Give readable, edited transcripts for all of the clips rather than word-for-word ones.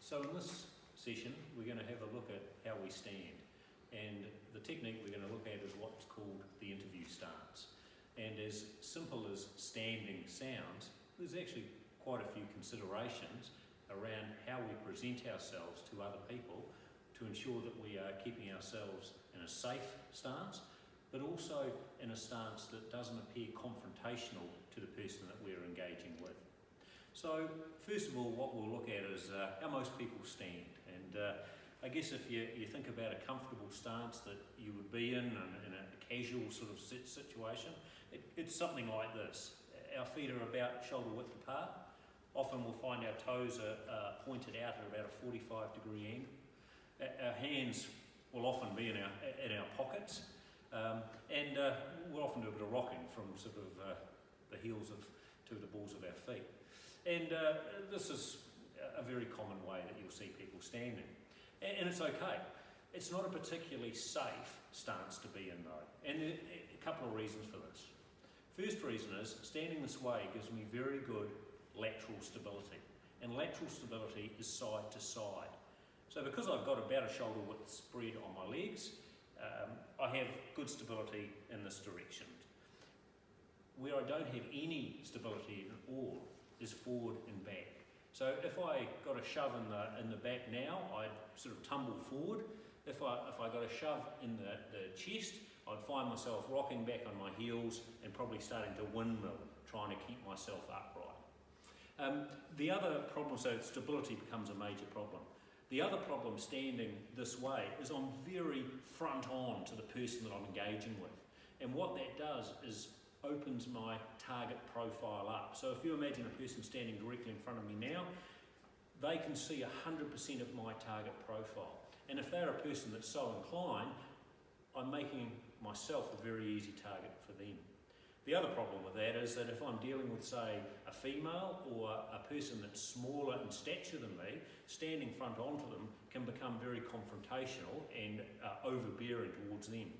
So in this session, we're going to have a look at how we stand. And the technique we're going to look at is what's called the interview stance. And as simple as standing sounds, there's actually quite a few considerations around how we present ourselves to other people to ensure that we are keeping ourselves in a safe stance, but also in a stance that doesn't appear confrontational to the person that we're engaging with. So first of all, what we'll look at is how most people stand. And I guess if you think about a comfortable stance that you would be in a casual sort of situation, it's something like this. Our feet are about shoulder width apart. Often we'll find our toes are pointed out at about a 45-degree angle. Our hands will often be in our pockets, and we'll often do a bit of rocking from sort of the heels to the balls of our feet. And this is a very common way that you'll see people standing. And it's okay. It's not a particularly safe stance to be in though. And a couple of reasons for this. First reason is standing this way gives me very good lateral stability. And lateral stability is side to side. So because I've got about a shoulder width spread on my legs, I have good stability in this direction. Where I don't have any stability at all is forward and back. So if I got a shove in the back now, I'd sort of tumble forward. If I got a shove in the chest, I'd find myself rocking back on my heels and probably starting to windmill, trying to keep myself upright. The other problem, so stability becomes a major problem. The other problem standing this way is I'm very front on to the person that I'm engaging with. And what that does is opens my target profile up. So if you imagine a person standing directly in front of me now, they can see 100% of my target profile. And if they're a person that's so inclined, I'm making myself a very easy target for them. The other problem with that is that if I'm dealing with, say, a female or a person that's smaller in stature than me, standing front onto them can become very confrontational and overbearing towards them.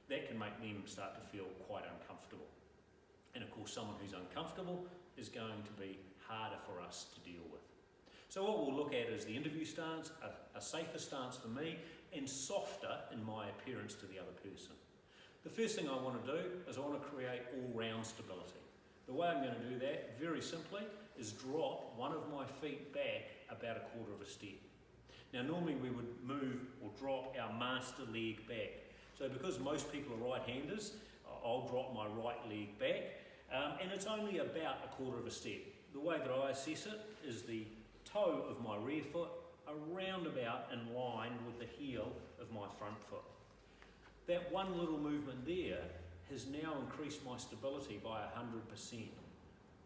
That can make them start to feel quite uncomfortable. And of course, someone who's uncomfortable is going to be harder for us to deal with. So what we'll look at is the interview stance, a safer stance for me, and softer in my appearance to the other person. The first thing I want to do is I want to create all-round stability. The way I'm going to do that, very simply, is drop one of my feet back about a quarter of a step. Now normally we would move or drop our master leg back. So because most people are right-handers, I'll drop my right leg back, and it's only about a quarter of a step. The way that I assess it is the toe of my rear foot around about in line with the heel of my front foot. That one little movement there has now increased my stability by 100%.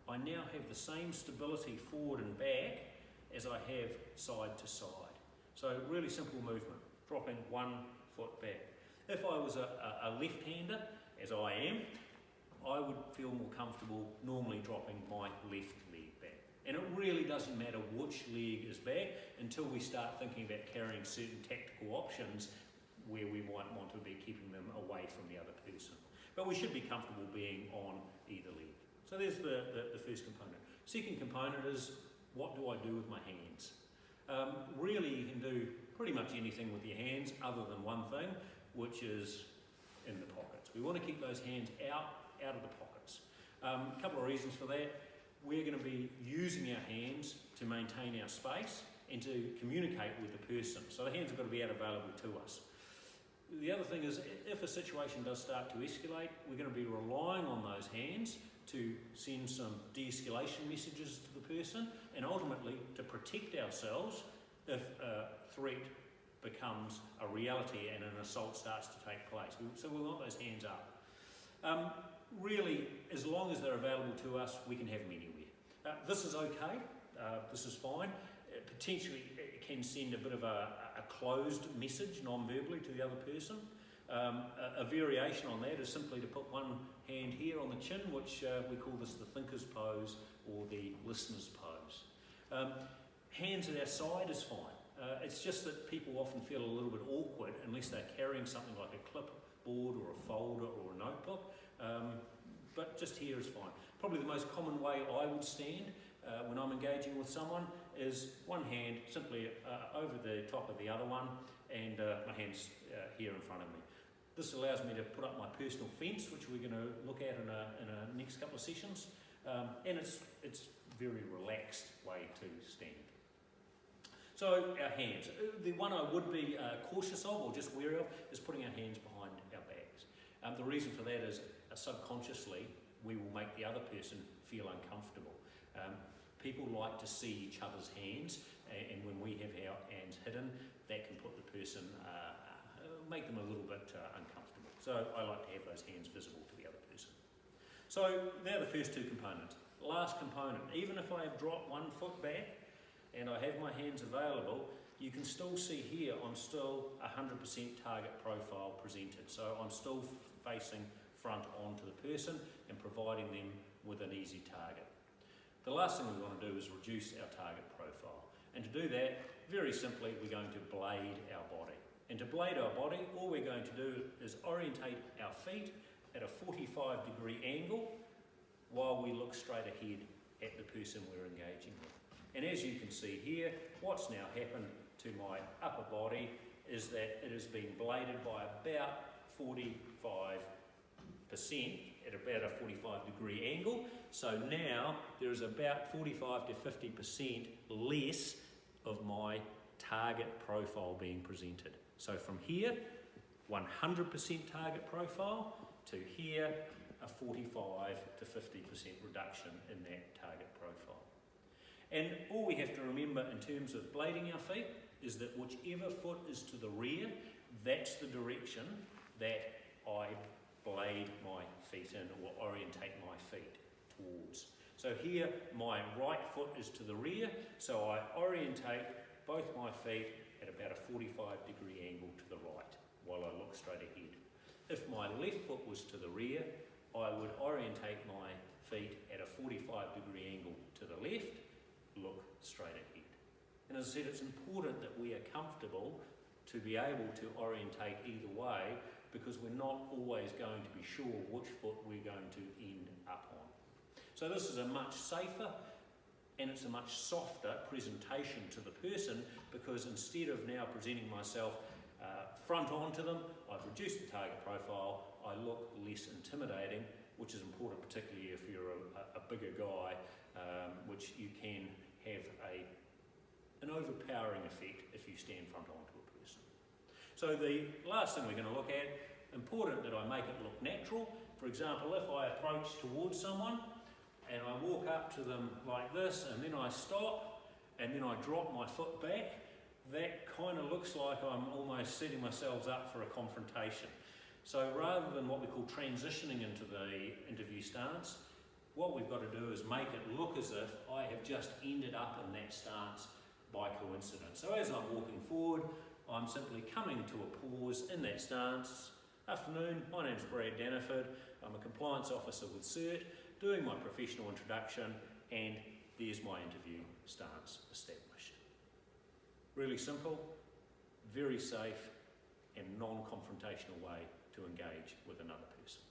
I now have the same stability forward and back as I have side to side. So really simple movement, dropping one foot back. If I was a left-hander, as I am, I would feel more comfortable normally dropping my left leg back. And it really doesn't matter which leg is back until we start thinking about carrying certain tactical options where we might want to be keeping them away from the other person. But we should be comfortable being on either leg. So there's the first component. Second component is, what do I do with my hands? Really, you can do pretty much anything with your hands other than one thing, which is in the pockets. We want to keep those hands out of the pockets. A couple of reasons for that. We're going to be using our hands to maintain our space and to communicate with the person. So the hands have got to be available to us. The other thing is, if a situation does start to escalate, we're going to be relying on those hands to send some de-escalation messages to the person and ultimately to protect ourselves if a threat becomes a reality and an assault starts to take place. So we want those hands up. Really, as long as they're available to us, we can have them anywhere. This is okay, this is fine. Potentially it can send a bit of a closed message non-verbally to the other person. A variation on that is simply to put one hand here on the chin, which we call this the thinker's pose or the listener's pose. Hands at our side is fine. It's just that people often feel a little bit awkward unless they're carrying something like a clipboard or a folder or a notebook, but just here is fine. Probably the most common way I would stand when I'm engaging with someone is one hand simply over the top of the other one, and my hand's here in front of me. This allows me to put up my personal fence, which we're going to look at in a next couple of sessions, and it's a very relaxed way to stand. So our hands. The one I would be cautious of or just wary of is putting our hands behind our backs. The reason for that is subconsciously we will make the other person feel uncomfortable. People like to see each other's hands, and when we have our hands hidden, that can put the person, make them a little bit uncomfortable. So I like to have those hands visible to the other person. So they're the first two components. Last component, even if I have dropped one foot back and I have my hands available, you can still see here I'm still 100% target profile presented. So I'm still facing front on to the person and providing them with an easy target. The last thing we want to do is reduce our target profile. And to do that, very simply, we're going to blade our body. And to blade our body, all we're going to do is orientate our feet at a 45-degree angle while we look straight ahead at the person we're engaging with. And as you can see here, what's now happened to my upper body is that it has been bladed by about 45%, at about a 45-degree angle. So now there is about 45 to 50% less of my target profile being presented. So from here, 100% target profile, to here, a 45 to 50% reduction in that target profile. And all we have to remember in terms of blading our feet is that whichever foot is to the rear, that's the direction that I blade my feet in or orientate my feet towards. So here my right foot is to the rear, so I orientate both my feet at about a 45-degree angle to the right while I look straight ahead. If my left foot was to the rear, I would orientate my feet at a 45-degree angle to the left, look straight ahead. And as I said, it's important that we are comfortable to be able to orientate either way, because we're not always going to be sure which foot we're going to end up on. So this is a much safer and it's a much softer presentation to the person, because instead of now presenting myself front on to them, I've reduced the target profile, I look less intimidating, which is important particularly if you're a bigger guy, which you can have an overpowering effect if you stand front on to a person. So the last thing we're going to look at, important that I make it look natural. For example, if I approach towards someone and I walk up to them like this, and then I stop and then I drop my foot back, that kind of looks like I'm almost setting myself up for a confrontation. So rather than what we call transitioning into the interview stance, what we've got to do is make it look as if I have just ended up in that stance by coincidence. So as I'm walking forward, I'm simply coming to a pause in that stance. Afternoon, my name's Brad Daniford. I'm a compliance officer with CERT, doing my professional introduction, and there's my interview stance established. Really simple, very safe, and non-confrontational way to engage with another person.